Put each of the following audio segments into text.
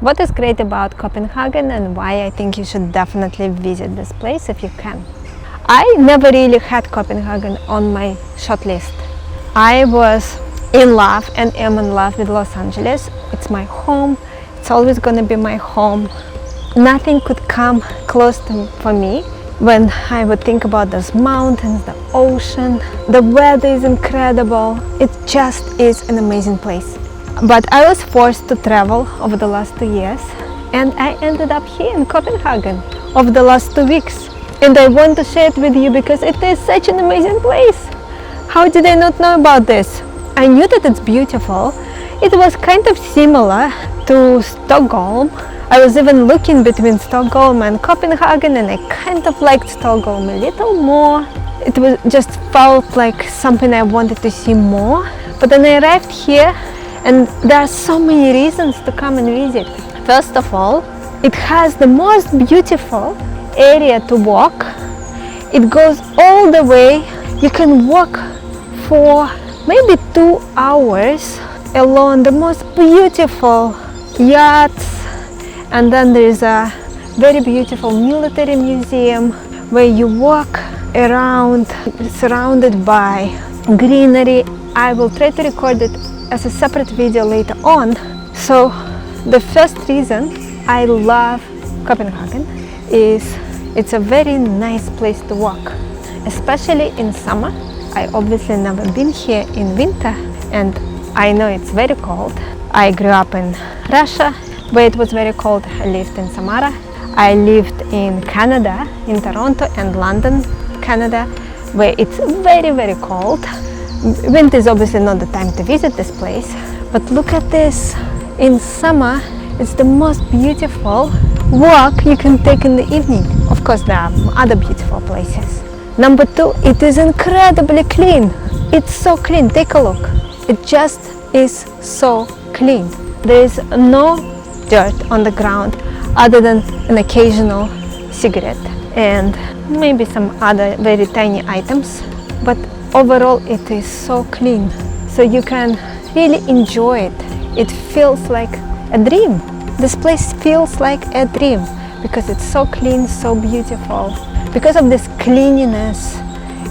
What is great about Copenhagen and why I think you should definitely visit this place if you can? I never really had Copenhagen on my shortlist. I was in love and am in love with Los Angeles. It's my home. It's always gonna be my home. Nothing could come close to for me when I would think about those mountains, the ocean. The weather is incredible. It just is an amazing place. But I was forced to travel over the last 2 years, and I ended up here in Copenhagen over the last 2 weeks. And I want to share it with you because it is such an amazing place. How did I not know about this? I knew that it's beautiful. It was kind of similar to Stockholm. I was even looking between Stockholm and Copenhagen, and I kind of liked Stockholm a little more. It was just felt like something I wanted to see more. But then I arrived here, and there are so many reasons to come and visit. First of all, it has the most beautiful area to walk. It goes all the way. You can walk for maybe 2 hours along the most beautiful yachts, and then there is a very beautiful military museum where you walk around surrounded by greenery. I will try to record it as a separate video later on. So the first reason I love Copenhagen is it's a very nice place to walk, especially in summer. I obviously never been here in winter, and I know it's very cold. I grew up in Russia where it was very cold. I lived in Samara. I lived in Canada, in Toronto and London, Canada, where it's very, very cold. Winter is obviously not the time to visit this place, but look at this. In summer, it's the most beautiful walk you can take in the evening. Of course, there are other beautiful places. Number 2, it is incredibly clean. It's so clean. Take a look. It just is so clean. There is no dirt on the ground other than an occasional cigarette and maybe some other very tiny items. But overall, it is so clean. So you can really enjoy it. It feels like a dream. This place feels like a dream because it's so clean, so beautiful. Because of this cleanliness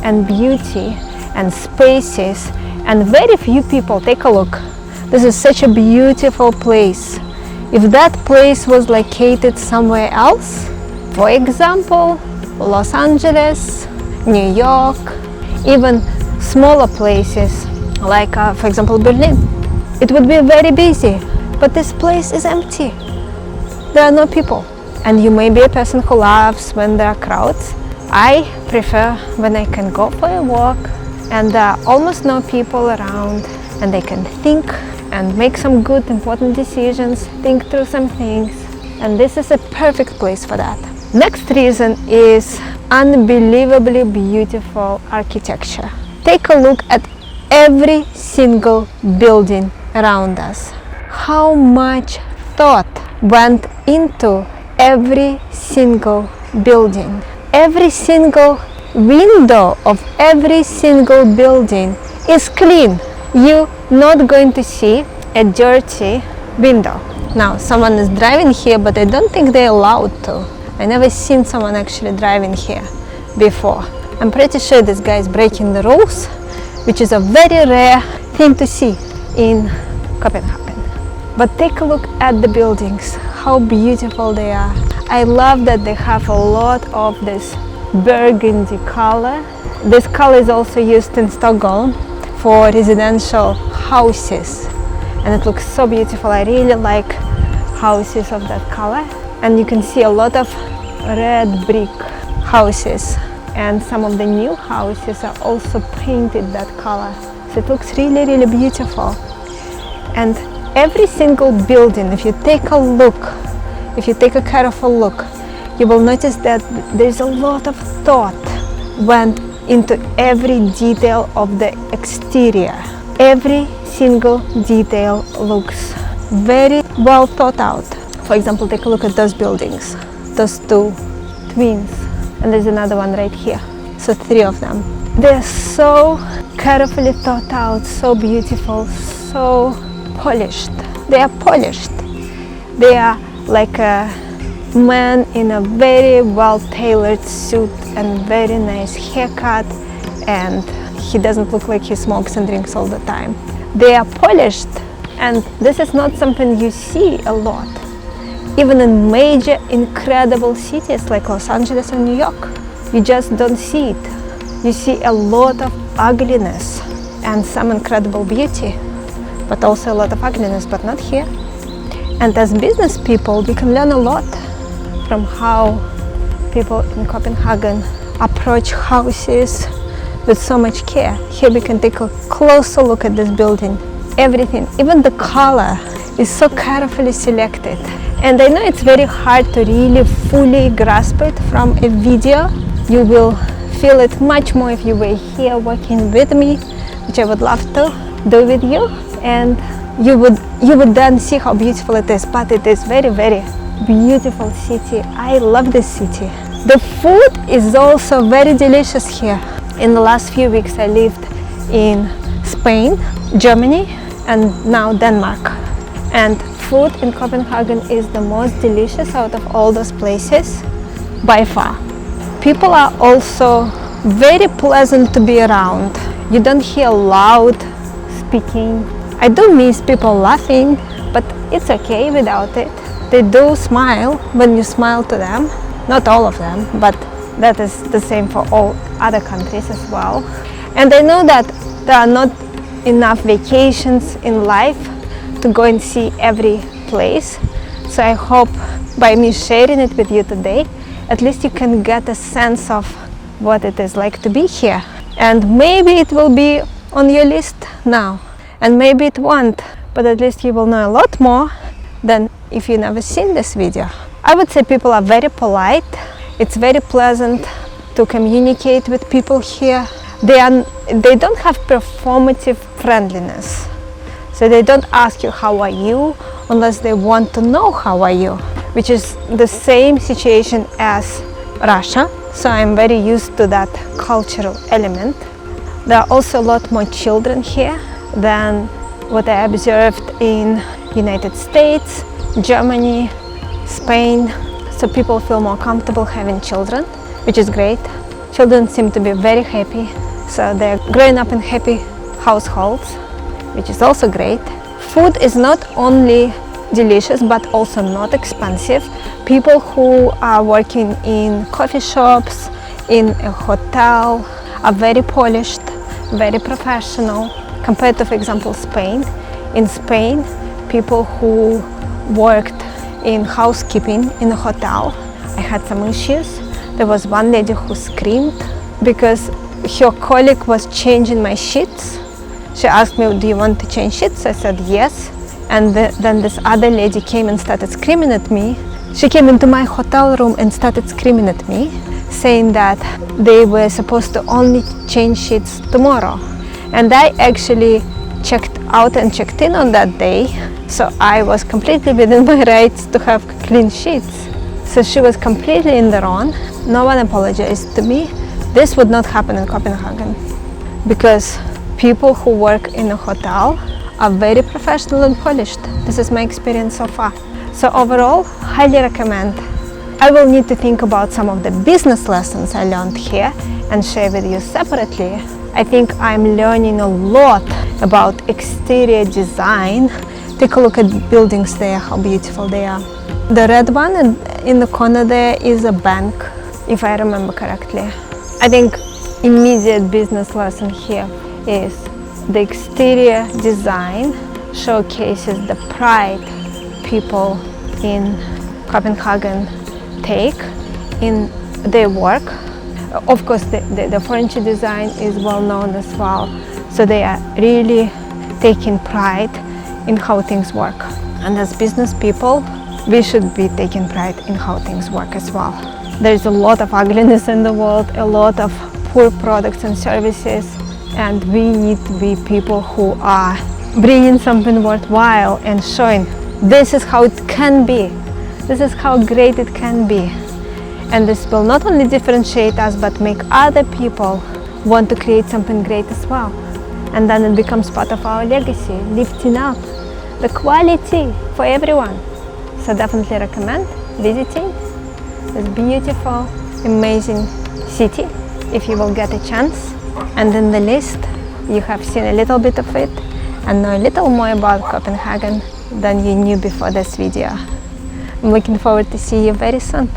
and beauty and spaces and very few people. Take a look. This is such a beautiful place. If that place was located somewhere else, for example, Los Angeles, New York, even smaller places like, for example, Berlin, it would be very busy. But this place is empty. There are no people. And you may be a person who loves when there are crowds. I prefer when I can go for a walk and there are almost no people around, and they can think and make some good important decisions, think through some things, and this is a perfect place for that. Next reason is unbelievably beautiful architecture. Take a look at every single building around us. How much thought went into every single building. Every single window of every single building is clean. You're not going to see a dirty window. Now, someone is driving here, but I don't think they're allowed to. I never seen someone actually driving here before. I'm pretty sure this guy is breaking the rules, which is a very rare thing to see in Copenhagen. But take a look at the buildings, how beautiful they are. I love that they have a lot of this burgundy color. This color is also used in Stockholm for residential houses, and it looks so beautiful. I really like houses of that color, and you can see a lot of red brick houses, and some of the new houses are also painted that color, so it looks really, really beautiful. And every single building, if you take a look, if you take a careful look, you will notice that there's a lot of thought went into every detail of the exterior. Every single detail looks very well thought out. For example, take a look at those buildings, those 2 twins, and there's another one right here. So 3 of them. They're so carefully thought out, so beautiful, so polished. They are polished. They are like a man in a very well-tailored suit and very nice haircut, and he doesn't look like he smokes and drinks all the time. They are polished, and this is not something you see a lot. Even in major, incredible cities like Los Angeles and New York, you just don't see it. You see a lot of ugliness and some incredible beauty, but also a lot of ugliness, but not here. And as business people, we can learn a lot from how people in Copenhagen approach houses with so much care. Here we can take a closer look at this building. Everything, even the color, is so carefully selected. And I know it's very hard to really fully grasp it from a video. You will feel it much more if you were here working with me, which I would love to do with you. And you would then see how beautiful it is. But it is very, very beautiful city. I love this city. The food is also very delicious here. In the last few weeks I lived in Spain, Germany, and now Denmark. And food in Copenhagen is the most delicious out of all those places by far. People are also very pleasant to be around. You don't hear loud speaking. I do miss people laughing, but it's okay without it. They do smile when you smile to them. Not all of them, but that is the same for all other countries as well. And I know that there are not enough vacations in life to go and see every place. So I hope by me sharing it with you today, at least you can get a sense of what it is like to be here. And maybe it will be on your list now, and maybe it won't, but at least you will know a lot more than if you never seen this video. I would say people are very polite. It's very pleasant to communicate with people here. They don't have performative friendliness. So they don't ask you how are you unless they want to know how are you, which is the same situation as Russia. So I'm very used to that cultural element. There are also a lot more children here than what I observed in United States, Germany, Spain. So people feel more comfortable having children, which is great. Children seem to be very happy. So they're growing up in happy households, which is also great. Food is not only delicious, but also not expensive. People who are working in coffee shops, in a hotel, are very polished, very professional, compared to, for example, Spain. In Spain, people who worked in housekeeping in a hotel, I had some issues. There was one lady who screamed because her colleague was changing my sheets. She asked me, do you want to change sheets? I said yes. And then this other lady came and started screaming at me. She came into my hotel room and started screaming at me, saying that they were supposed to only change sheets tomorrow. And I actually checked out and checked in on that day, so I was completely within my rights to have clean sheets. So she was completely in the wrong. No one apologized to me. This would not happen in Copenhagen, because people who work in a hotel are very professional and polished. This is my experience so far. So overall, highly recommend. I will need to think about some of the business lessons I learned here and share with you separately. I think I'm learning a lot about exterior design. Take a look at buildings there, how beautiful they are. The red one in the corner there is a bank, if I remember correctly. I think immediate business lesson here is the exterior design showcases the pride people in Copenhagen take in their work. Of course, the furniture design is well known as well, so they are really taking pride in how things work. And as business people, we should be taking pride in how things work as well. There's a lot of ugliness in the world, a lot of poor products and services, and we need to be people who are bringing something worthwhile and showing this is how it can be, this is how great it can be. And this will not only differentiate us, but make other people want to create something great as well. And then it becomes part of our legacy, lifting up the quality for everyone. So definitely recommend visiting this beautiful, amazing city if you will get a chance. And in the list you have seen a little bit of it and know a little more about Copenhagen than you knew before this video. I'm looking forward to see you very soon.